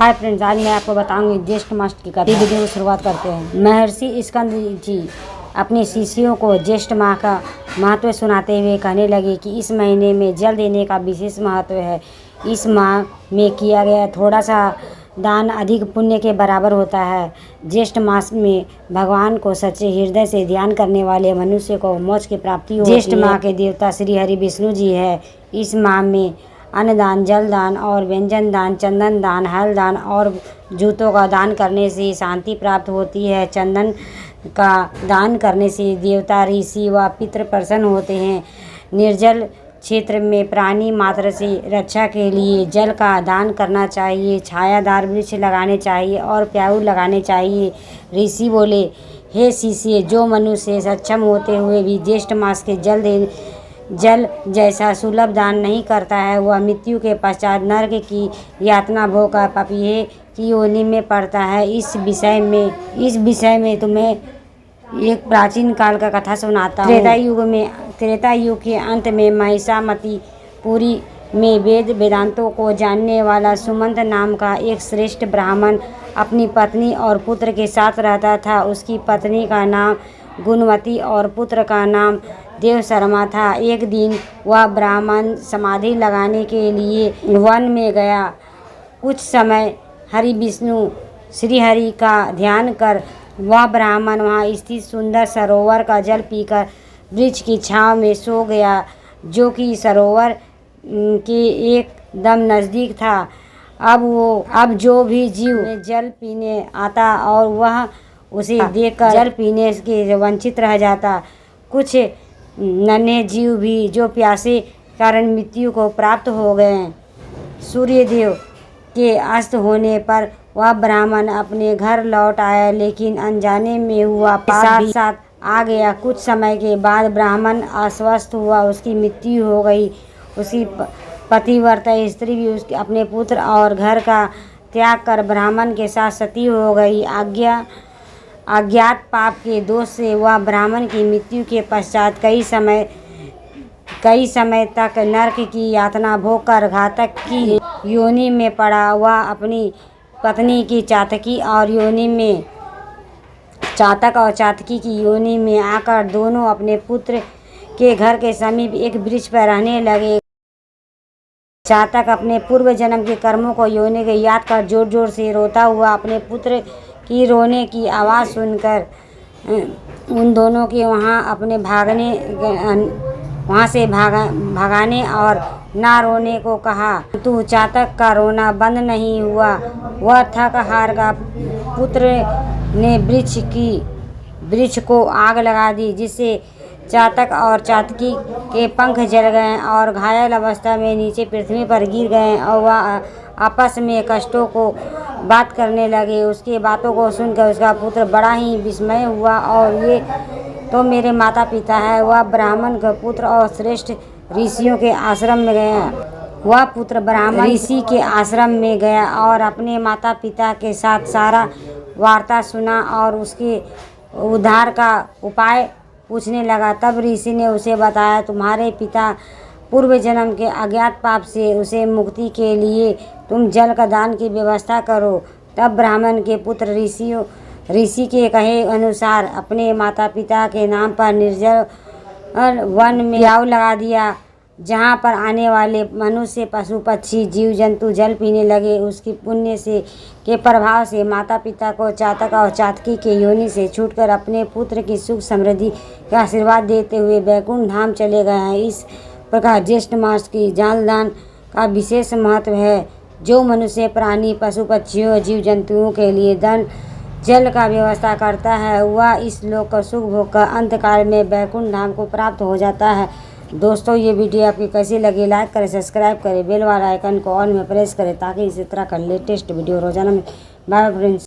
Hi friends, आज मैं आपको बताऊंगी ज्येष्ठ मास की कथा। वीडियो की शुरुआत करते हैं। महर्षि स्कंद जी अपने शिष्यों को ज्येष्ठ माह का महत्व सुनाते हुए कहने लगे कि इस महीने में जल देने का विशेष महत्व है। इस माह में किया गया थोड़ा सा दान अधिक पुण्य के बराबर होता है। ज्येष्ठ मास में भगवान को सच्चे हृदय से ध्यान करने वाले मनुष्य को मोक्ष की प्राप्ति होती है। ज्येष्ठ माह के देवता श्री हरि विष्णु जी है। इस माह में अन्नदान, जल दान और व्यंजन दान, चंदन दान, हल दान और जूतों का दान करने से शांति प्राप्त होती है। चंदन का दान करने से देवता, ऋषि व पितृ प्रसन्न होते हैं। निर्जल क्षेत्र में प्राणी मात्र से रक्षा के लिए जल का दान करना चाहिए। छायादार वृक्ष लगाने चाहिए और प्याऊ लगाने चाहिए। ऋषि बोले, हे शिष्य, जो मनुष्य सक्षम होते हुए भी ज्येष्ठ मास के जल जैसा सुलभ दान नहीं करता है, वह मृत्यु के पश्चात नरक की यातना भोगकर पापीहे की योनि में पड़ता है। इस विषय में तुम्हें एक प्राचीन काल का कथा सुनाता हूँ। त्रेता युग के अंत में महिषामतीपुरी में वेद वेदांतों को जानने वाला सुमंत नाम का एक श्रेष्ठ ब्राह्मण अपनी पत्नी और पुत्र के साथ रहता था। उसकी पत्नी का नाम गुणवती और पुत्र का नाम देव शर्मा था। एक दिन वह ब्राह्मण समाधि लगाने के लिए वन में गया। कुछ समय हरि विष्णु श्री हरि का ध्यान कर वह ब्राह्मण वहाँ स्थित सुंदर सरोवर का जल पीकर वृक्ष की छांव में सो गया, जो कि सरोवर के एकदम नज़दीक था। अब जो भी जीव जल पीने आता और वह उसे देखकर जल पीने के वंचित रह जाता। कुछ नन्हे जीव भी जो प्यासे कारण मृत्यु को प्राप्त हो गए। सूर्यदेव के अस्त होने पर वह ब्राह्मण अपने घर लौट आया, लेकिन अनजाने में हुआ पाप साथ आ गया। कुछ समय के बाद ब्राह्मण अस्वस्थ हुआ, उसकी मृत्यु हो गई। उसकी पतिव्रता स्त्री भी अपने पुत्र और घर का त्याग कर ब्राह्मण के साथ सती हो गई। अज्ञात पाप के दोष से वह ब्राह्मण की मृत्यु के पश्चात कई समय तक नरक की यातना भोगकर घातक की योनि में पड़ा। वह अपनी पत्नी की चातक और चातकी की योनि में आकर दोनों अपने पुत्र के घर के समीप एक वृक्ष पर रहने लगे। चातक अपने पूर्व जन्म के कर्मों को योनि को याद कर जोर जोर से रोता हुआ अपने पुत्र की रोने की आवाज़ सुनकर उन दोनों के वहाँ से भगाने और ना रोने को कहा। तू चातक का रोना बंद नहीं हुआ। वह थक हार का पुत्र ने वृक्ष को आग लगा दी, जिससे चातक और चातकी के पंख जल गए और घायल अवस्था में नीचे पृथ्वी पर गिर गए और वह आपस में कष्टों को बात करने लगे। उसकी बातों को सुनकर उसका पुत्र बड़ा ही विस्मय हुआ और ये तो मेरे माता पिता है। वह ब्राह्मण का पुत्र और श्रेष्ठ ऋषियों के आश्रम में गया। वह पुत्र ब्राह्मण ऋषि के आश्रम में गया और अपने माता पिता के साथ सारा वार्ता सुना और उसके उद्धार का उपाय पूछने लगा। तब ऋषि ने उसे बताया, तुम्हारे पिता पूर्व जन्म के अज्ञात पाप से उसे मुक्ति के लिए तुम जल का दान की व्यवस्था करो। तब ब्राह्मण के पुत्र ऋषि के कहे अनुसार अपने माता पिता के नाम पर निर्जल वन में प्याऊ लगा दिया, जहाँ पर आने वाले मनुष्य, पशु, पक्षी, जीव जंतु जल पीने लगे। उसकी पुण्य के प्रभाव से माता पिता को चातक और चातकी के योनि से छूटकर अपने पुत्र की सुख समृद्धि का आशीर्वाद देते हुए बैकुंठ धाम चले गए हैं। इस प्रकार ज्येष्ठ मास की जल दान का विशेष महत्व है। जो मनुष्य, प्राणी, पशु, पक्षियों, जीव जंतुओं के लिए जल का व्यवस्था करता है, वह इस लोक का सुख भोग अंतकाल में बैकुंठ धाम को प्राप्त हो जाता है। दोस्तों, ये वीडियो आपकी कैसी लगी? लाइक करें, सब्सक्राइब करें, बेल वाला आइकन को ऑल में प्रेस करें ताकि इसी तरह का लेटेस्ट वीडियो रोजाना में। Bye friends.